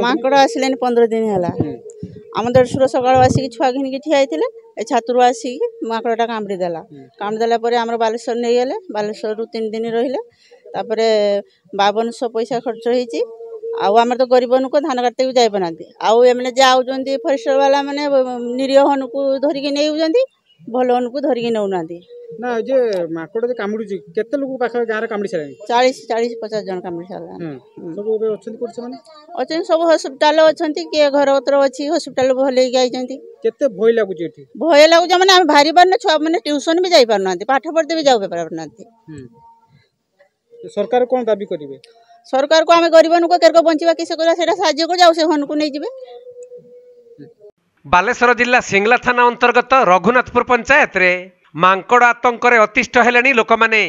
ମାଙ୍କଡ଼ ଆସିଲେନି 15 ଦିନ ହେଲା। ଆମ ଦେଢ଼ଶୁର ସକାଳୁ ଆସିକି ଛୁଆ ଘିନିକି ଠିଆ ହେଇଥିଲେ, ଏ ଛାତରୁ ଆସିକି ମାଙ୍କଡ଼ଟା କାମୁଡ଼ି ଦେଲା। କାମୁଡ଼ି ଦେଲା ପରେ ଆମର ବାଲେଶ୍ୱର ନେଇଗଲେ, ବାଲେଶ୍ୱରରୁ 3 ଦିନ ରହିଲେ। ତାପରେ 5200 ପଇସା ଖର୍ଚ୍ଚ ହେଇଛି। ଆଉ ଆମର ତ ଗରିବ ଲୋକ, ଧାନ କାଟିତେ ବି ଯାଇପାରୁନାହାନ୍ତି। ଆଉ ଏମାନେ ଯାଉଛନ୍ତି ଫରେଷ୍ଟର ବାଲା ମାନେ ନିରୀହ ହନୁକୁ ଧରିକି ନେଉଛନ୍ତି, ଭଲ ହନୁକୁ ଧରିକି ନେଉନାହାନ୍ତି। ନା ଯେ ମାଙ୍କଡ଼ ଯେ କାମୁଡୁଛି କେତେ ଲୋକ ପାଖରେ ଗାଁରେ କାମୁଡ଼ି ସାରିଲାଣି? 40-50 ଜଣ କାମୁଡ଼ି ସାରିଲାଣି। ସବୁ ଏବେ ଅଛନ୍ତି କୋଉଠି ସେମାନେ? ଅଛନ୍ତି ସବୁ ହସ୍ପିଟାଲ ଅଛନ୍ତି, କିଏ ଘର ପତ୍ର ଅଛି ହସ୍ପିଟାଲ ଭଲ ହେଇକି ଆଇଛନ୍ତି। କେତେ ଭୟ ଲାଗୁଛି ଏଠି? ଭୟ ଲାଗୁଛି ମାନେ ଆମେ ବାହାରି ପାରୁନେ, ଛୁଆ ମାନେ ଟ୍ୟୁସନ ବି ଯାଇ ପାରୁନାହାନ୍ତି, ପାଠ ପଢିତେ ବି ଯାଇ ପାରୁନାହାନ୍ତି। ସରକାର କଣ ଦାବି କରିବେ? ସରକାରକୁ ଆମେ ଗରିବ ଲୋକ କେରକ ବଞ୍ଚିବା କିସ କରିବା, ସେଇଟା ସାହାଯ୍ୟ କରି ଯାଉ ସେ ହନୁକୁ ନେଇଯିବେ। ବାଲେଶ୍ୱର ଜିଲ୍ଲା ସିଙ୍ଗଲା ଥାନା अंतर्गत रघुनाथपुर पंचायत रे मांकड़ आतंकरे अतिष्ठ हेलेनी लोकमाने,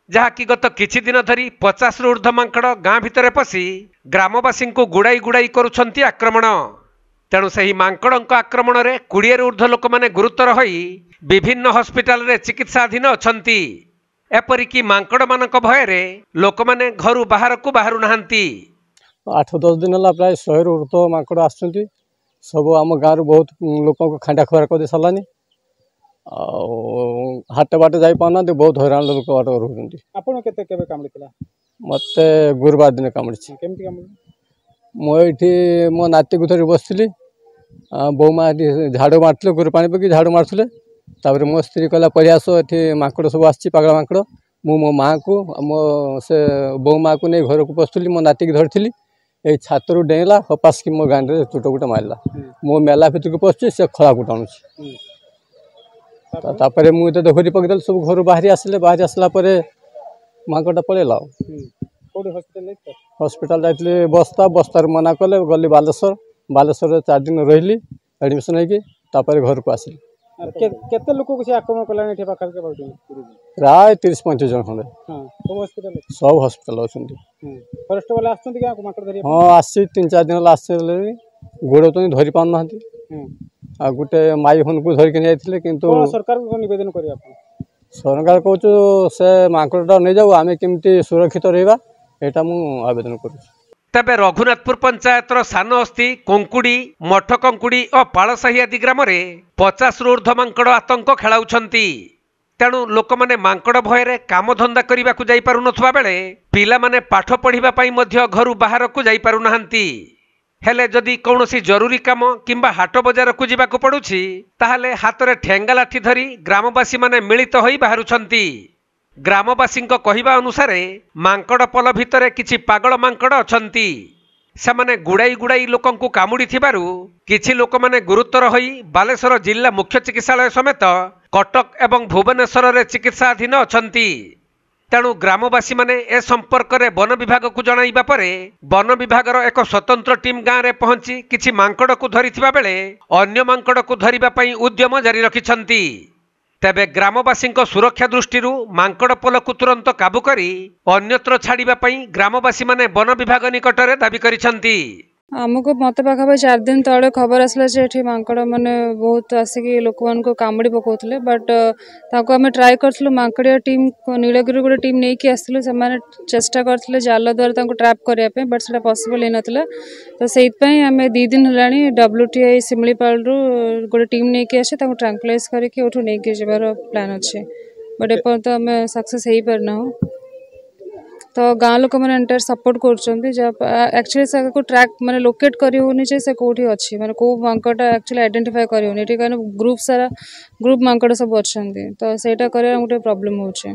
जहाँकि गत किछि दिन धरी 50 रु ऊर्ध्व मांकड़ गाँ भितर पशि ग्रामवासी को गुड़ाई गुड़ाई करुछंती आक्रमण। तेणु सही मांकड़ों आक्रमण रे 20 रु ऊर्ध्व लोक माने गुरुतर होई विभिन्न हॉस्पिटल रे चिकित्साधीन अछंती। एपरिकी मांकड़ मानक भय रे लोक माने घरु बाहर को बाहरु नाहंती। 8-10 दिन है प्राय 100 रु ऊर्ध्व मांकड़ आसुंती। सब आम गाँव बहुत लोक खांडा खुआर कर सारानी। हाट बाट जा पाना, बहुत हैरान लोक बाट रोच। मत गुरुवार दिन कामुड़ी मुझे मो नाती को धरी बसती, बोमा झाड़ू मारते, गुरु पानी पकि झाड़ू मारते। तापर मो स्त्री कहला पलियास ये मांकड़ सब आस पागला मांकड़। मु मो माँ को मो से बो माँ को नहीं घर को पशुली, मो नाती की धरी ये छातरू डेला हपास की मो गाँव में चोट गुटा मारला। मो मेला भितर को पशुची से खला गुटा तापर मुझे धरी पकड़ सब घर बाहरी आसले। बाहरी आसला मांकड़ा पलैला। हॉस्पिटल जाइए बस्ता, बस्तार मना कले, गली बालेश्वर। बालेश्वर 4 दिन रही एडमिशन होकर घर को आसिली। केते लोक को से आक्रमण कलानी एठी पाखर के बाउटी? प्राय 30-35 जन खंडे। सब हॉस्पिटल अछंती। फॉरेस्ट वाला आछंती कि मांकड़ धरि? हां आसी 3-4 दिन ला आसले, गोड़ तो धरि पान नाहंती। आ गुटे माई हन को धरि के जाइथिले, किंतु सरकार को निवेदन करी आप? सरकार कहूँ से मांकड़टा नहीं जाऊ, आमे केमती सुरक्षित रहिबा एटा मु आवेदन करू। तबे रघुनाथपुर पंचायत सान हस्ती, कोंकुड़ी, मठ कंकुड़ी और पालसाही आदि ग्राम रे 50 रु ऊर्ध्व मांकड़ आतंक खेलाउछंती। तेणु लोक माने मांकड़ भय रे काम धंदा करबा को जाई पारु नथवा बेले पिला माने पाठ पढ़िबा पई मध्य घरु बाहर को जाई पारु नाहंती। हेले जदि कौनसी जरूरी काम किंबा हाट बजार को जीवा को पड़ुछि, ताहाले हाथ रे ठेंगा लाठी धरी ग्रामवासी माने मिलित होई बाहरुछंती। ग्रामवासी कहवा अनुसार मांकड़ पल भितर किछि पागल मांकड़ अछंती। सेमाने गुड़ाई गुड़ाई लोकं को कामुड़ी थिबारु किछि लोक माने गुरुतर होई बालेश्वर जिला मुख्य चिकित्सालय समेत कटक एवं भुवनेश्वर रे चिकित्साधीन अछंती। तेणु ग्रामवासी माने ए संपर्क रे वन विभाग को जणाइबा परे वन विभागर एक स्वतंत्र टीम गाँव रे पहुंची किछि मांकड़ को धरिथिबा बेले अन्य मांकड़ को धरिबा पई उद्यम जारी रखिछंती। तेबे ग्रामवासी सुरक्षा दृष्टि मांकड़ पल को तुरंत काबू करी अन्यत्र छाड़िबा पई ग्रामवासी माने वन विभाग निकटरे दाबी करिसंती। आमको मत पाखापा 4 दिन तले खबर आसला जे मांकड़ मैंने बहुत आसिक लोक मान कामुड़ी पकाउले। बट ताको आम ट्राए करूँ, मांकड़िया टीम नीलगिरी गोटे टीम नहीं आसलु, से चेष्टा करते जाल द्वारा ट्रैप करने, बट से पॉसिबल होना। तो से आम 2 दिन है WTI सिमलीपाल गोटे टीम नहीं आसे ट्रांकुलाइज करके नहीं जबार प्लान अच्छे। बट एपर्त आम सक्सेस हो पारना। तो गाँव लोक मैंने एंटायर सपोर्ट कर से ट्रैक माने लोकेट करी होनी से कोठी अच्छी माने को मांकड़ा एक्चुअली आइडेंटिफाई करी होनी एठी कारण ग्रुप सारा ग्रुप मांकड़ सब अच्छे। तो सेटा करे गोटे प्रॉब्लम होचे।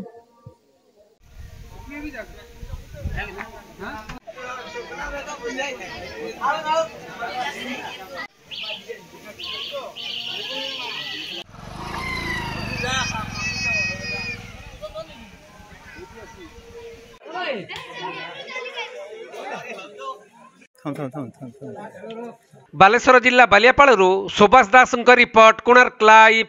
बालेश्वर जिला बालियापाड़ सुभाष दास रिपोर्ट, कोणार्क लाइव।